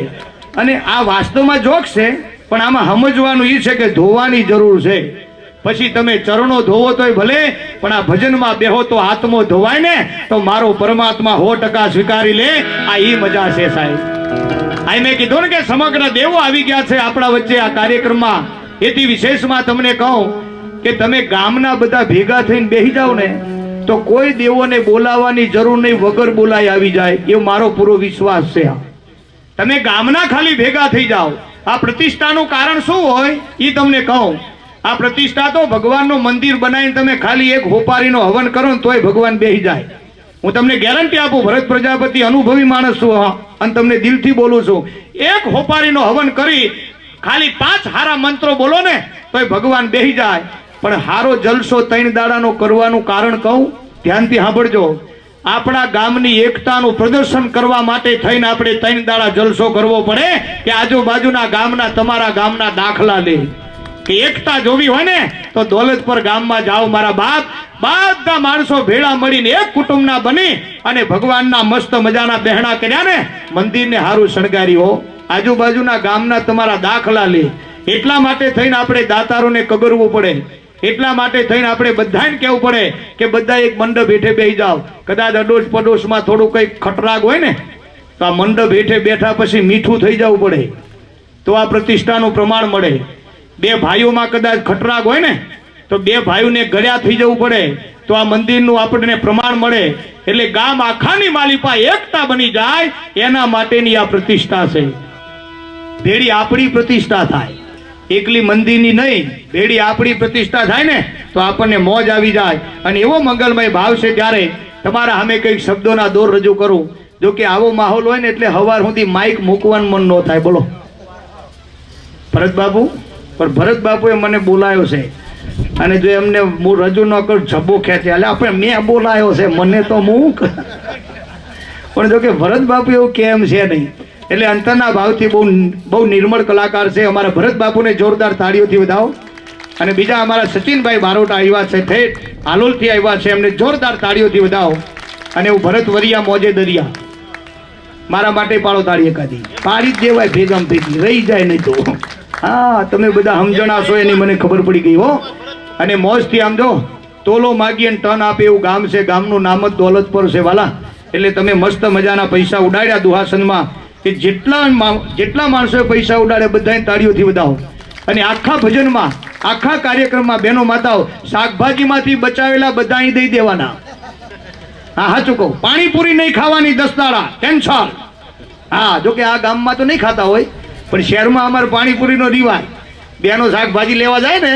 અને આ વાસ્તવમાં જોક છે, પણ આમાં સમજવાનું એ છે કે ધોવાની જરૂર છે. પછી તમે ચરણો ધોવો તોય ભલે, પણ આ ભજનમાં બેહો તો આત્મો ધોવાય ને, તો મારો પરમાત્મા 100% સ્વીકારી લે. આ ઈ મજા છે સાહેબ. આ મેં કીધું ને કે સમગ્ર દેવો આવી ગયા છે આપણા વચ્ચે આ કાર્યક્રમમાં. એથી વિશેષમાં તમને કહું કે તમે ગામના બધા ભેગા થઈને બેસી જાઓ ને, તો કોઈ દેવોને બોલાવવાની જરૂર નહીં, વગર બોલાય આવી જાય, એ મારો પૂરો વિશ્વાસ છે. તમે ગામના ખાલી ભેગા થઈ જાઓ. આ પ્રતિષ્ઠાનું કારણ શું હોય એ તમને કહું. આ પ્રતિષ્ઠા તો ભગવાનનું મંદિર બનાવીને તમે ખાલી એક હોપારીનો હવન કરો ને તોય ભગવાન બેસી જાય. હું તમને ગેરંટી આપું, ભરત પ્રજાપતિ અનુભવી માણસ છું, અને તમને દિલથી બોલું છું. એક હોપારીનો હવન કરી ખાલી 5 હારા મંત્રો બોલો ને તોય ભગવાન બેસી જાય. પણ હારો જલસો 3 દાડાનો કરવાનું કારણ કહું, ધ્યાનથી સાંભળજો. આપણા ગામની એકતાનું પ્રદર્શન કરવા માટે થઈને આપણે 3 દાડા જલસો કરવો પડે કે આજુબાજુના ગામના, તમારા ગામના દાખલા લે. કે એકતા જોવી હોય ને તો દોલતપર ગામમાં જાઓ મારા બાપ. બધા માણસો ભેળા મળીને એક કુટુંબના બની અને ભગવાનના મસ્ત મજાના બહેણા કર્યા ને, મંદિરને હારું શણગાર્યો. આજુબાજુના ગામના તમારા દાખલા લે. એટલા માટે થઈને આપણે દાતારોને કગરવું પડે. એટલા માટે થઈને આપણે બધાને કહેવું પડે કે બધા એક મંડપ હેઠે બેસી જાઓ. કદાચ અડોશ પડોશમાં થોડું કંઈક ખટરાગ હોય ને તો આ મંડપ હેઠે બેઠા પછી મીઠું થઈ જવું પડે, તો આ પ્રતિષ્ઠાનું પ્રમાણ મળે. 2 ભાઈઓમાં કદાચ ખટરાગ હોય ને તો 2 ભાઈઓને ગળ્યા થઈ જવું પડે, તો આ મંદિરનું આપણને પ્રમાણ મળે. એટલે ગામ આખાની માલિપા એકતા બની જાય, એના માટેની આ પ્રતિષ્ઠા છે. ભેળી આપણી પ્રતિષ્ઠા થાય, એકલી મંદિરની નહીં. ભેળી આપણી પ્રતિષ્ઠા થાય ને તો આપણને મોજ આવી જાય. અને એવો મંગલમય ભાવ છે. ત્યારે તમારા સામે કંઈક શબ્દોના દોર રજૂ કરું. જો કે આવો માહોલ હોય ને એટલે હવાર સુધી માઇક મૂકવાનું મન ન થાય. બોલો ભરત બાપુ. પણ ભરત બાપુએ મને બોલાયો છે, અને જો એમને હું રજૂ ન કરું જબ્બો ખેંચે. એટલે આપણે મેં બોલાયો છે, મને તો મૂક. પણ જો કે ભરત બાપુ એવું કેમ છે નહીં. એટલે અંતરના ભાવથી બહુ નિર્મળ કલાકાર છે. અમારા ભરત બાપુને જોરદાર તાળીઓથી વધાવો. અને બીજા અમારા સચિનભાઈ બારોટા આવ્યા છે, ઠેઠ હાલોલથી આવ્યા છે, એમને જોરદાર તાળીઓથી વધાવો. અને હું ભરત વરિયા મોજે દરિયા, મારા માટે પાડો તાળી એકાદી. પાડી જ દેવાય ભેગામ ભેગી, રહી જાય નહીં તો. હા, તમે બધા સમજણા છો એની મને ખબર પડી ગઈ હો. અને મોજથી આમ જો તોલો માગી અને ટન આપે એવું ગામ છે. ગામનું નામ જ દોલતપર છે વાલા. એટલે તમે મસ્ત મજાના પૈસા ઉડાડ્યા દુહાસનમાં, કે જેટલા માણસોએ પૈસા ઉડાડે બધાને તાળીઓથી વધાવો. અને આખા ભજનમાં, આખા કાર્યક્રમમાં બહેનો માતાઓ શાકભાજીમાંથી બચાવેલા બધા અહીં દઈ દેવાના. હા, સાચું કહું, પાણીપુરી નહીં ખાવાની 10 દાડા કેન્સલ. હા, જો કે આ ગામમાં તો નહીં ખાતા હોય, પણ શહેરમાં અમારે પાણીપુરીનો રિવાજ. બહેનો શાકભાજી લેવા જાય ને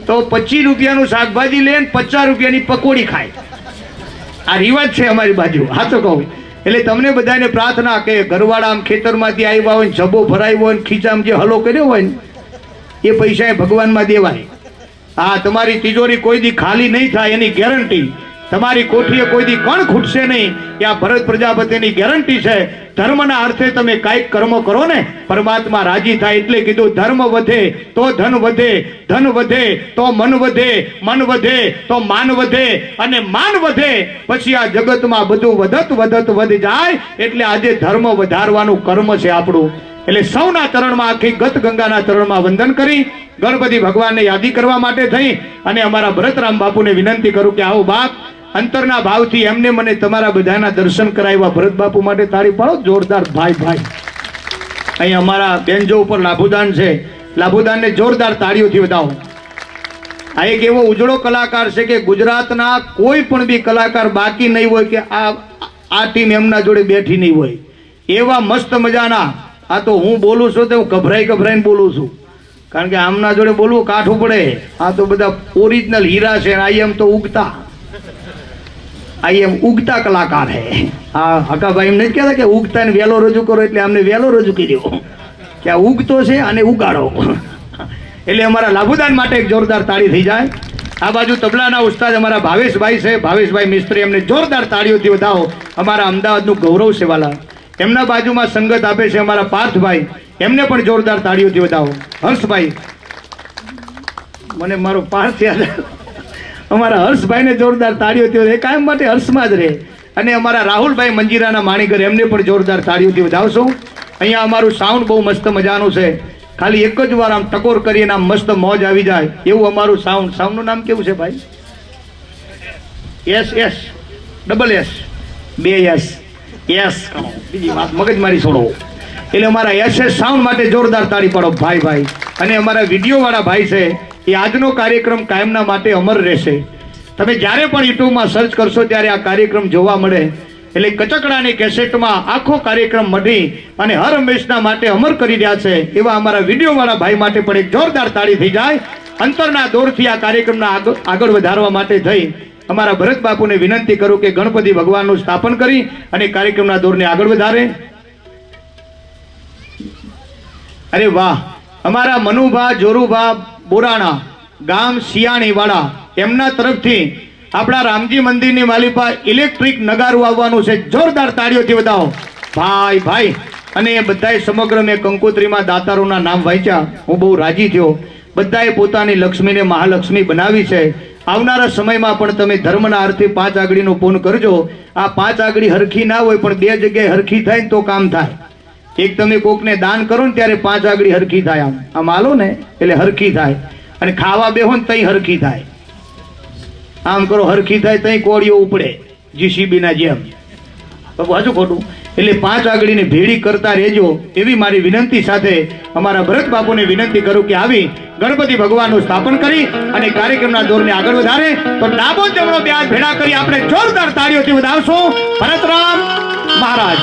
તો 25 રૂપિયાનું શાકભાજી લે ને 50 રૂપિયાની પકોડી ખાય. આ રિવાજ છે અમારી બાજુ, સાચું કહું. એટલે તમને બધાને પ્રાર્થના કે ઘરવાળા આમ ખેતરમાંથી આવ્યા હોય, જબો ભરાયો હોય, ખીચામાં જે હલો કર્યો હોય ને એ પૈસા ભગવાનમાં દેવાય. હા, તમારી તિજોરી કોઈ દી ખાલી નહીં થાય એની ગેરંટી. તમારી કોઠીએ કોઈ દી કણ ખૂટશે નહીં, એ આ ભરત પ્રજાપતિની ગેરંટી છે. ધર્મના અર્થે તમે કાંઈક કર્મ કરો ને પરમાત્મા રાજી થાય. એટલે કીધું ધર્મ વધે તો ધન વધે, ધન વધે તો મન વધે, મન વધે તો માન વધે, અને માન વધે પછી આ જગતમાં બધું વધત વધત વધી જાય. એટલે આજે ધર્મ વધારવાનું કર્મ છે આપણું. એટલે સૌના ચરણમાં, આખી ગત ગંગાના ચરણમાં વંદન કરી ગણપતિ ભગવાનને યાદી કરવા માટે થઈ અને અમારા ભરતરામ બાપુને વિનંતી કરું કે આવો બાપ, અંતરના ભાવથી એમને મને તમારા બધાના દર્શન કરાવ્યા. ભરત બાપુ માટે તાળી પાડો જોરદાર. ભાઈ અહીં અમારા બેન્જો ઉપર લાભુદાન છે, લાભુદાનને જોરદાર તાળીઓથી વધાવો. આ એક એવો ઉજળો કલાકાર છે કે ગુજરાતના કોઈ પણ બી કલાકાર બાકી નહીં હોય કે આ ટીમ એમના જોડે બેઠી નહીં હોય. એવા મસ્ત મજાના. આ તો હું બોલું છું તો હું ગભરાઈને બોલું છું, કારણ કે આમના જોડે બોલવું કાઠું પડે. આ તો બધા ઓરિજિનલ હીરા છે, આઈ એમ તો ઉગતા. આ એમ ઉગતા કલાકાર હે. હા હકાભાઈ એમ નથી કહેતા કે ઉગતા ને વહેલો રજૂ કરો, એટલે અમને વહેલો રજૂ કર્યો કે આ ઉગતો છે અને ઉગાડો. એટલે અમારા લાભુદાન માટે એક જોરદાર તાળી થઈ જાય. આ બાજુ તબલાના ઉસ્તાદ અમારા ભાવેશભાઈ છે, ભાવેશભાઈ મિસ્ત્રી, એમને જોરદાર તાળીઓથી વધાવો. અમારા અમદાવાદનું ગૌરવ છે વાલા. એમના બાજુમાં સંગત આપે છે અમારા પાર્થભાઈ, એમને પણ જોરદાર તાળીઓથી વધાવો. હર્ષભાઈ, મને મારો પાર્થ યાદ આવ્યો. અમારા હર્ષભાઈને જોરદાર તાળીઓથી વધાવો, કાયમ માટે હર્ષમાં જ રહે. અને અમારા રાહુલભાઈ મંજીરાના માણીગર, એમને પણ જોરદાર તાળીઓથી વધાવશો. અહીંયા અમારું સાઉન્ડ બહુ મસ્ત મજાનું છે. ખાલી એક જ વાર આમ ટકોર કરીને આમ મસ્ત મોજ આવી જાય એવું અમારું સાઉન્ડ. સાઉન્ડનું નામ કેવું છે ભાઈ? S S double S 2 S S. બીજી વાત મગજમારી છોડો. એટલે અમારા એસ સાઉન્ડ માટે જોરદાર તાળી પાડો ભાઈ ભાઈ. અને અમારા વિડીયો વાળા ભાઈ છે, એ આજનો કાર્યક્રમ કાયમના માટે અમર રહેશે. તમે જ્યારે પણ યુટ્યુબમાં સર્ચ કરશો ત્યારે આ કાર્યક્રમ જોવા મળે. એટલે કચકડાની કેસેટમાં આખો કાર્યક્રમ મઢી અને હર હંમેશના માટે અમર કરી રહ્યા છે એવા અમારા વિડીયો વાળા ભાઈ માટે પણ એક જોરદાર તાળી થઈ જાય. અંતરના દોરથી આ કાર્યક્રમના આગળ વધારવા માટે થઈ અમારા ભરત બાપુને વિનંતી કરું કે ગણપતિ ભગવાનનું સ્થાપન કરી અને કાર્યક્રમના દોરને આગળ વધારે. અરે વાહ, અમારા મનુભા જોરુભા બોરાણા, ગામ શિયાણી વાળા, એમના તરફથી આપણા રામજી મંદિરની માલિપા ઇલેક્ટ્રિક નગારું આવવાનું છે. જોરદાર તાળીઓથી વધાવો ભાઈ ભાઈ. અને એ બધાએ સમગ્ર મેં કંકોત્રીમાં દાતારોના નામ વાંચ્યા, હું બહુ રાજી થયો. બધાએ પોતાની લક્ષ્મીને મહાલક્ષ્મી બનાવી છે. આવનારા સમયમાં પણ તમે ધર્મના અર્થે 5 આંગળીનું પૂન કરજો. આ 5 આંગળી હરખી ના હોય પણ 2 જગ્યાએ હરખી થાય ને તો કામ થાય. એક તમે કોકને દાન કરો ને ત્યારે 5 આંગળી હરખી થાય, આમ હાલો ને એટલે હરખી થાય. અને ખાવા બેહો ને તઈ હરખી થાય. આમ કરો હરખી થાય તઈ કોળીઓ ઉપડે જીસીબી ના જેમ. હજુ ખોટું. એટલે 5 આંગળીને ભેડી કરતા રહેજો એવી મારી વિનંતી સાથે અમારા ભરત બાપુને વિનંતી કરું કે આવી ગણપતિ ભગવાનનું સ્થાપન કરી અને કાર્યક્રમના દોરને આગળ વધારે. તો ડાબો જમણો બે હાથ ભેડા કરી આપણે જોરદાર તાળીઓથી વધાવશો. ભરતરામ મહારાજ.